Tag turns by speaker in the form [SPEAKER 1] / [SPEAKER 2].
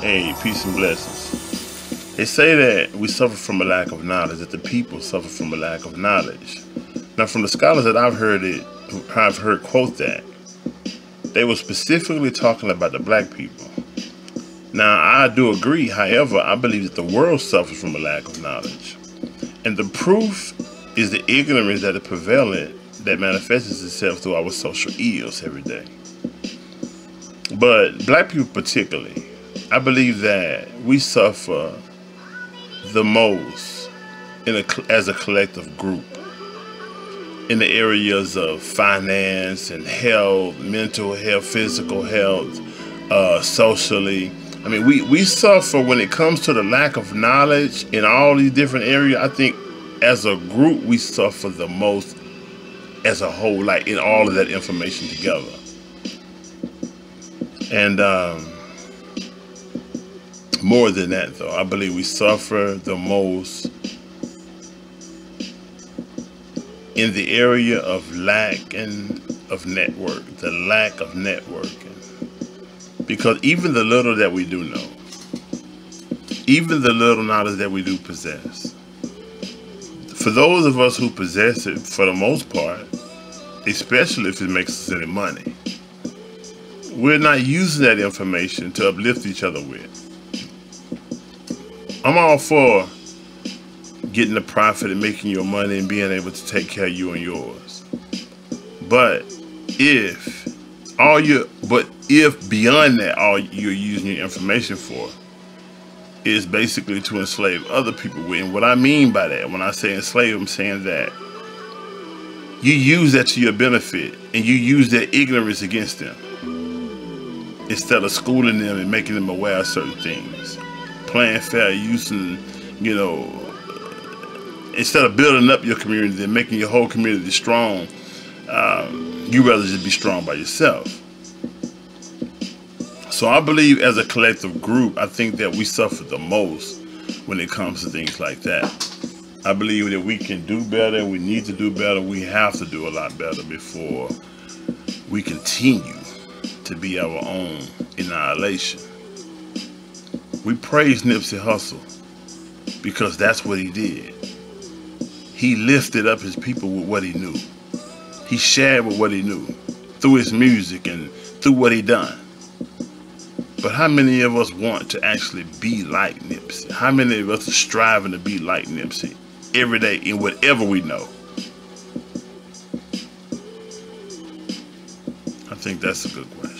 [SPEAKER 1] Hey, peace and blessings. They say that we suffer from a lack of knowledge, that the people suffer from a lack of knowledge. Now, from the scholars that I've heard quote that, they were specifically talking about the black people. Now, I do agree. However, I believe that the world suffers from a lack of knowledge. And the proof is the ignorance that is prevalent that manifests itself through our social ills every day. But black people particularly, I believe that we suffer the most as a collective group in the areas of finance and health, mental health, physical health, socially. I mean, we suffer when it comes to the lack of knowledge in all these different areas. I think as a group, we suffer the most as a whole, like in all of that information together. And more than that, though, I believe we suffer the most in the area of lack of network, the lack of networking. Because even the little that we do know, even the little knowledge that we do possess, for those of us who possess it, for the most part, especially if it makes us any money, we're not using that information to uplift each other with. I'm all for getting the profit and making your money and being able to take care of you and yours. But if beyond that, all you're using your information for is basically to enslave other people with. And what I mean by that, when I say enslave, I'm saying that you use that to your benefit and you use their ignorance against them instead of schooling them and making them aware of certain things. Playing fair, using, instead of building up your community and making your whole community strong, you rather just be strong by yourself. So I believe as a collective group, I think that we suffer the most when it comes to things like that. I believe that we can do better, we need to do better, we have to do a lot better before we continue to be our own annihilation. We praise Nipsey Hussle because that's what he did. He lifted up his people with what he knew. He shared with what he knew through his music and through what he done. But how many of us want to actually be like Nipsey? How many of us are striving to be like Nipsey every day in whatever we know? I think that's a good way.